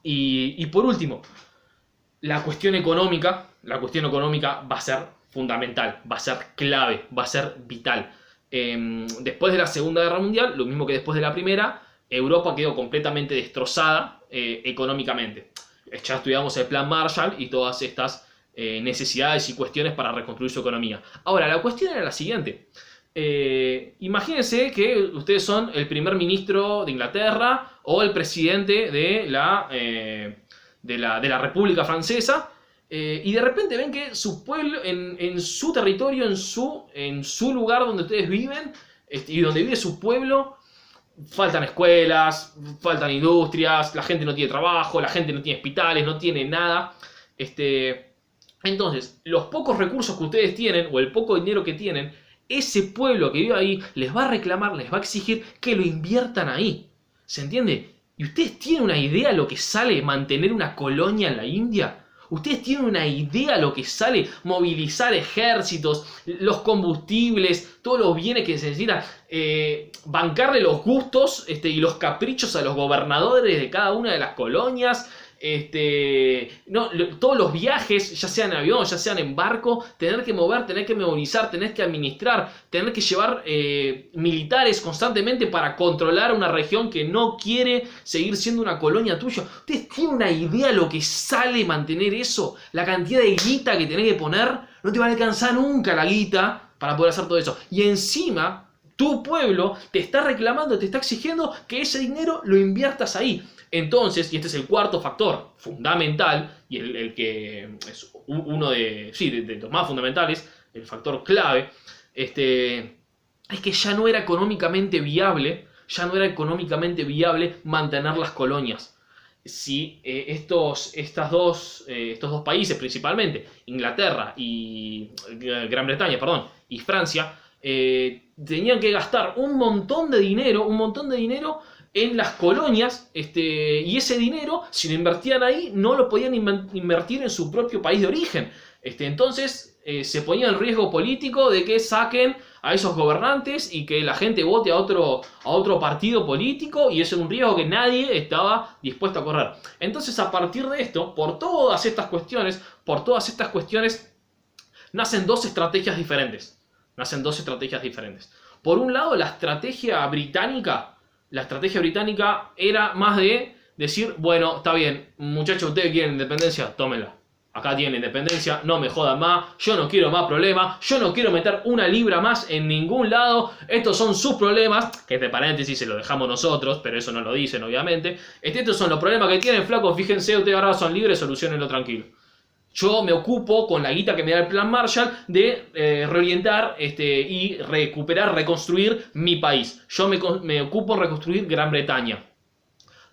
Y por último, la cuestión económica va a ser fundamental, va a ser clave, va a ser vital. Después de la Segunda Guerra Mundial, lo mismo que después de la Primera, Europa quedó completamente destrozada económicamente. Ya estudiamos el Plan Marshall y todas estas necesidades y cuestiones para reconstruir su economía. Ahora, la cuestión era la siguiente. Imagínense que ustedes son el primer ministro de Inglaterra o el presidente de la República Francesa, y de repente ven que su pueblo, en su territorio, en su lugar donde ustedes viven y donde vive su pueblo, faltan escuelas, faltan industrias, la gente no tiene trabajo, la gente no tiene hospitales, no tiene nada. Entonces, los pocos recursos que ustedes tienen o el poco dinero que tienen, ese pueblo que vive ahí les va a reclamar, les va a exigir que lo inviertan ahí. ¿Se entiende? ¿Y ustedes tienen una idea de lo que sale mantener una colonia en la India? ¿Ustedes tienen una idea de lo que sale movilizar ejércitos, los combustibles, todos los bienes que se necesitan, bancarle los gustos y los caprichos a los gobernadores de cada una de las colonias? Todos los viajes, ya sean en avión, ya sean en barco, tener que mover, tener que movilizar, tener que administrar, tener que llevar militares constantemente para controlar una región que no quiere seguir siendo una colonia tuya. ¿Ustedes tienen una idea de lo que sale mantener eso? La cantidad de guita que tenés que poner, no te va a alcanzar nunca la guita para poder hacer todo eso. Y encima, tu pueblo te está reclamando, te está exigiendo que ese dinero lo inviertas ahí. Entonces, y este es el cuarto factor fundamental, y el que es uno de los más fundamentales, el factor clave, es que ya no era económicamente viable, mantener las colonias. Si estos dos países principalmente, Inglaterra y Gran Bretaña, y Francia, tenían que gastar un montón de dinero en las colonias, y ese dinero, si lo invertían ahí, no lo podían invertir en su propio país de origen. Entonces se ponía en riesgo político de que saquen a esos gobernantes y que la gente vote a otro partido político, y eso era un riesgo que nadie estaba dispuesto a correr. Entonces, a partir de esto, por todas estas cuestiones, nacen dos estrategias diferentes. Por un lado, la estrategia británica era más de decir, bueno, está bien, muchachos, ustedes quieren independencia, tómenla. Acá tienen independencia, no me jodan más, yo no quiero más problemas, yo no quiero meter una libra más en ningún lado, estos son sus problemas, que entre paréntesis se lo dejamos nosotros, pero eso no lo dicen obviamente. Estos son los problemas que tienen, flacos, fíjense, ustedes ahora son libres, solucionenlo tranquilo. Yo me ocupo, con la guita que me da el Plan Marshall, de reorientar y reconstruir mi país. Yo me ocupo en reconstruir Gran Bretaña.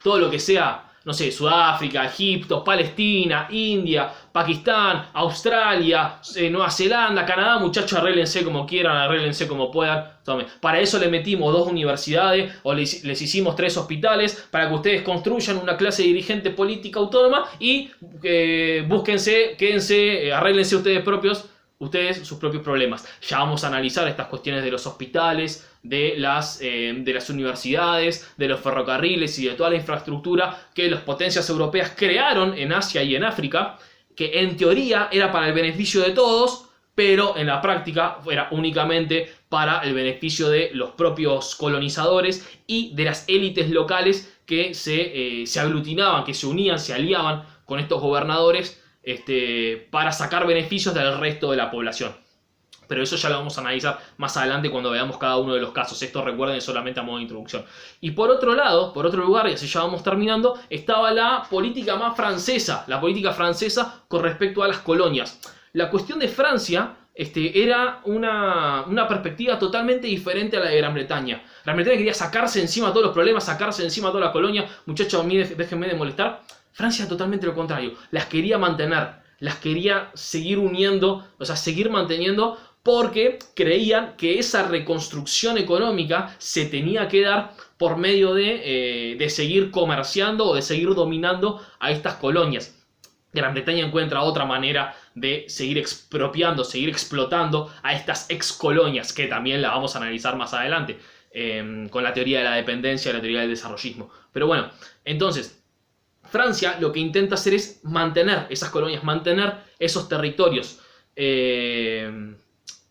Todo lo que sea, no sé, Sudáfrica, Egipto, Palestina, India, Pakistán, Australia, Nueva Zelanda, Canadá, muchachos, arréglense como quieran, arréglense como puedan. Para eso le metimos 2 universidades o les hicimos 3 hospitales para que ustedes construyan una clase dirigente política autónoma y quédense, arréglense ustedes sus propios problemas. Ya vamos a analizar estas cuestiones de los hospitales, de las universidades, de los ferrocarriles y de toda la infraestructura que las potencias europeas crearon en Asia y en África, que en teoría era para el beneficio de todos, pero en la práctica era únicamente para el beneficio de los propios colonizadores y de las élites locales que se aglutinaban, que se unían, se aliaban con estos gobernadores para sacar beneficios del resto de la población. Pero eso ya lo vamos a analizar más adelante cuando veamos cada uno de los casos. Esto recuerden solamente a modo de introducción. Y por otro lugar, y así ya vamos terminando, estaba la política más francesa. La política francesa con respecto a las colonias. La cuestión de Francia era una perspectiva totalmente diferente a la de Gran Bretaña. Gran Bretaña quería sacarse encima todos los problemas, sacarse encima todas las colonias. Muchachos, a mí déjenme de molestar. Francia totalmente lo contrario. Las quería mantener, las quería seguir uniendo, o sea, seguir manteniendo, porque creían que esa reconstrucción económica se tenía que dar por medio de seguir comerciando o de seguir dominando a estas colonias. Gran Bretaña encuentra otra manera de seguir expropiando, seguir explotando a estas excolonias, que también la vamos a analizar más adelante, con la teoría de la dependencia y la teoría del desarrollismo. Pero bueno, entonces, Francia lo que intenta hacer es mantener esas colonias, mantener esos territorios.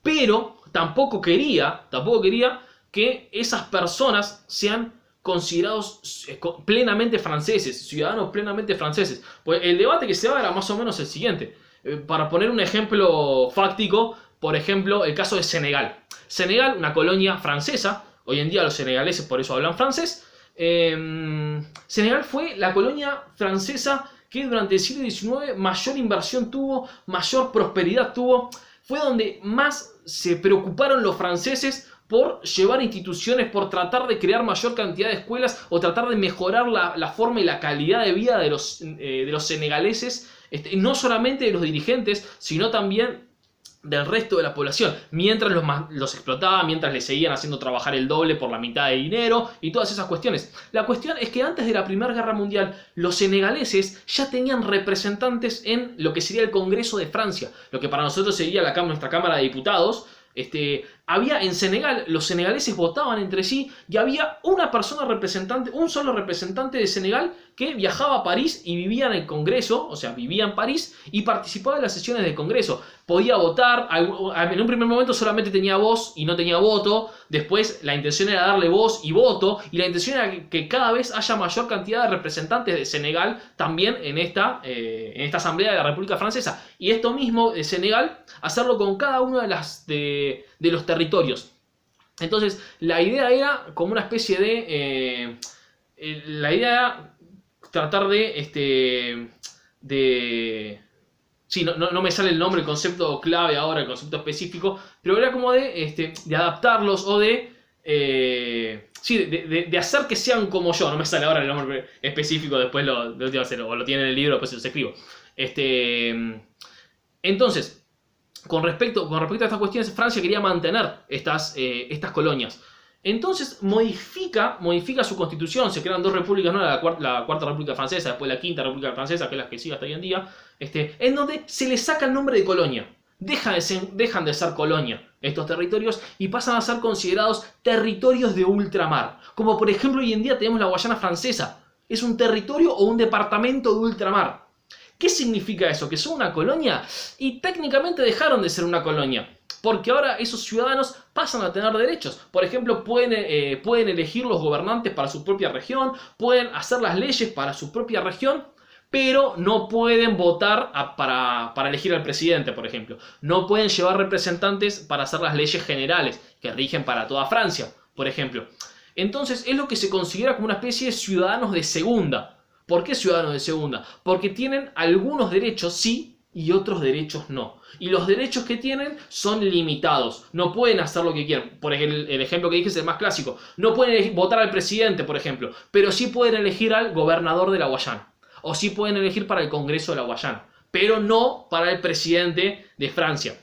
Pero tampoco quería que esas personas sean considerados plenamente franceses, ciudadanos plenamente franceses. Pues el debate que se daba era más o menos el siguiente. Para poner un ejemplo fáctico, por ejemplo, el caso de Senegal. Senegal, una colonia francesa, hoy en día los senegaleses por eso hablan francés. Senegal fue la colonia francesa que durante el siglo XIX mayor inversión tuvo, mayor prosperidad tuvo. Fue donde más se preocuparon los franceses por llevar instituciones, por tratar de crear mayor cantidad de escuelas o tratar de mejorar la forma y la calidad de vida de los senegaleses, no solamente de los dirigentes, sino también del resto de la población, mientras los explotaban, mientras les seguían haciendo trabajar el doble por la mitad de dinero y todas esas cuestiones. La cuestión es que antes de la Primera Guerra Mundial, los senegaleses ya tenían representantes en lo que sería el Congreso de Francia, lo que para nosotros sería nuestra Cámara de Diputados. Había en Senegal, los senegaleses votaban entre sí y había una persona representante, un solo representante de Senegal que viajaba a París y vivía en el Congreso, o sea, vivía en París y participaba en las sesiones del Congreso. Podía votar, en un primer momento solamente tenía voz y no tenía voto, después la intención era darle voz y voto, y la intención era que cada vez haya mayor cantidad de representantes de Senegal también en esta Asamblea de la República Francesa. Y esto mismo de Senegal, hacerlo con cada uno de los territorios. Entonces, la idea era como una especie de... la idea era tratar de sí, no me sale el nombre, el concepto clave ahora, el concepto específico, pero era como de adaptarlos o de hacer que sean como yo. No me sale ahora el nombre específico, después lo voy a hacer, o lo tiene en el libro, después se los escribo. Entonces, con respecto a estas cuestiones, Francia quería mantener estas colonias. Entonces modifica su constitución, se crean dos repúblicas, ¿no? La cuarta república francesa, después la quinta república francesa, que es la que sigue hasta hoy en día, en donde se les saca el nombre de colonia. Dejan de ser colonia estos territorios y pasan a ser considerados territorios de ultramar. Como por ejemplo hoy en día tenemos la Guayana Francesa. Es un territorio o un departamento de ultramar. ¿Qué significa eso? ¿Que son una colonia? Y técnicamente dejaron de ser una colonia, porque ahora esos ciudadanos pasan a tener derechos. Por ejemplo, pueden elegir los gobernantes para su propia región, pueden hacer las leyes para su propia región, pero no pueden votar para elegir al presidente, por ejemplo. No pueden llevar representantes para hacer las leyes generales que rigen para toda Francia, por ejemplo. Entonces es lo que se considera como una especie de ciudadanos de segunda. ¿Por qué ciudadanos de segunda? Porque tienen algunos derechos sí y otros derechos no. Y los derechos que tienen son limitados. No pueden hacer lo que quieran. Por ejemplo, el ejemplo que dije es el más clásico. No pueden votar al presidente, por ejemplo. Pero sí pueden elegir al gobernador de la Guayana. O sí pueden elegir para el Congreso de la Guayana. Pero no para el presidente de Francia.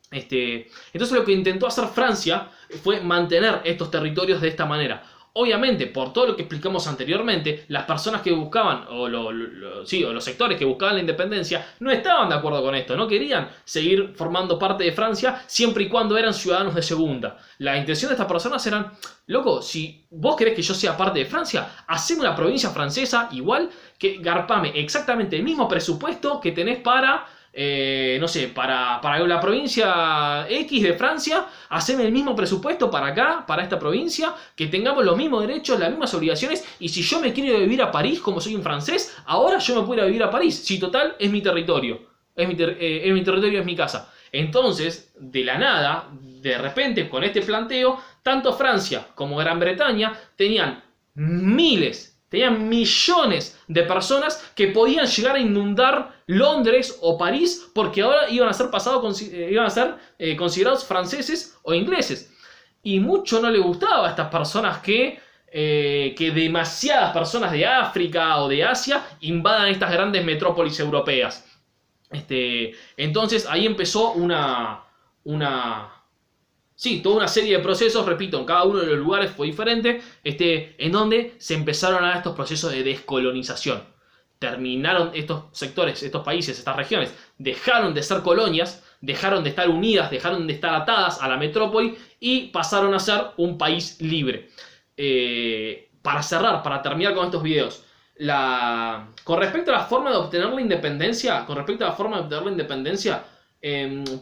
Entonces lo que intentó hacer Francia fue mantener estos territorios de esta manera. Obviamente, por todo lo que explicamos anteriormente, las personas que buscaban, o los sectores que buscaban la independencia, no estaban de acuerdo con esto, no querían seguir formando parte de Francia siempre y cuando eran ciudadanos de segunda. La intención de estas personas eran, loco, si vos querés que yo sea parte de Francia, haceme una provincia francesa igual, que garpame exactamente el mismo presupuesto que tenés para... no sé, para la provincia X de Francia, haceme el mismo presupuesto para acá, para esta provincia, que tengamos los mismos derechos, las mismas obligaciones, y si yo me quiero ir a vivir a París como soy un francés, ahora yo me puedo ir a vivir a París, si total es mi territorio, es mi territorio, es mi casa. Entonces, de la nada, de repente, con este planteo, tanto Francia como Gran Bretaña tenían millones de personas que podían llegar a inundar Londres o París porque ahora iban a ser considerados franceses o ingleses. Y mucho no le gustaba a estas personas que demasiadas personas de África o de Asia invadan estas grandes metrópolis europeas. Entonces ahí empezó toda una serie de procesos, repito, en cada uno de los lugares fue diferente, en donde se empezaron a dar estos procesos de descolonización. Terminaron estos sectores, estos países, estas regiones, dejaron de ser colonias, dejaron de estar unidas, dejaron de estar atadas a la metrópoli y pasaron a ser un país libre. Para cerrar, para terminar con estos videos, con respecto a la forma de obtener la independencia,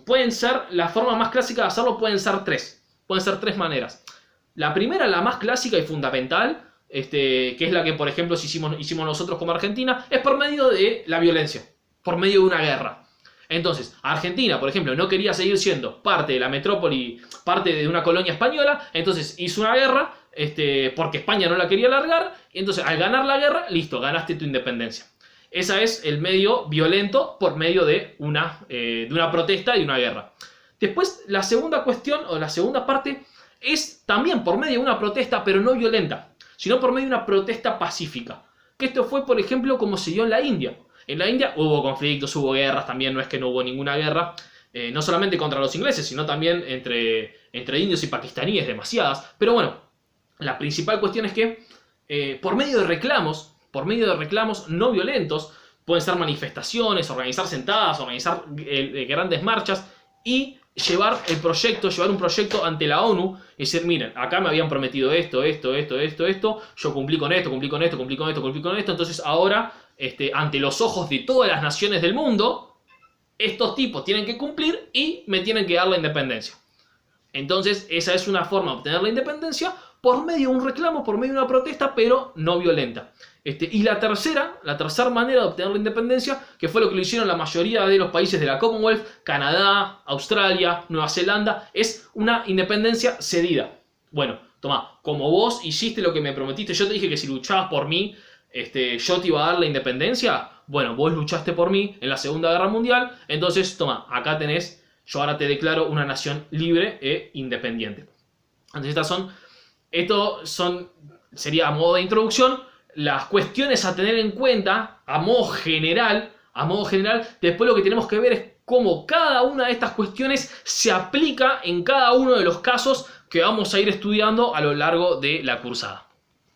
pueden ser, la forma más clásica de hacerlo pueden ser tres maneras. La primera, la más clásica y fundamental, que es la que, por ejemplo, hicimos nosotros como Argentina, es por medio de la violencia, por medio de una guerra. Entonces, Argentina, por ejemplo, no quería seguir siendo parte de la metrópoli, parte de una colonia española, entonces hizo una guerra, porque España no la quería largar, y entonces al ganar la guerra, listo, ganaste tu independencia. Ese es el medio violento por medio de una protesta y una guerra. Después, la segunda cuestión, o la segunda parte, es también por medio de una protesta, pero no violenta, sino por medio de una protesta pacífica. Que esto fue, por ejemplo, como se dio en la India. En la India hubo conflictos, hubo guerras, también no es que no hubo ninguna guerra, no solamente contra los ingleses, sino también entre indios y pakistaníes, demasiadas. Pero bueno, la principal cuestión es que por medio de reclamos no violentos, pueden ser manifestaciones, organizar sentadas, organizar grandes marchas y llevar un proyecto ante la ONU y decir, miren, acá me habían prometido esto, yo cumplí con esto, entonces ahora, ante los ojos de todas las naciones del mundo, estos tipos tienen que cumplir y me tienen que dar la independencia. Entonces, esa es una forma de obtener la independencia por medio de un reclamo, por medio de una protesta, pero no violenta. Y la tercera manera de obtener la independencia, que fue lo que lo hicieron la mayoría de los países de la Commonwealth, Canadá, Australia, Nueva Zelanda, es una independencia cedida. Bueno, toma, como vos hiciste lo que me prometiste, yo te dije que si luchabas por mí, yo te iba a dar la independencia. Bueno, vos luchaste por mí en la Segunda Guerra Mundial, entonces, toma, acá tenés, yo ahora te declaro una nación libre e independiente. Entonces, sería a modo de introducción, las cuestiones a tener en cuenta a modo general. Después lo que tenemos que ver es cómo cada una de estas cuestiones se aplica en cada uno de los casos que vamos a ir estudiando a lo largo de la cursada.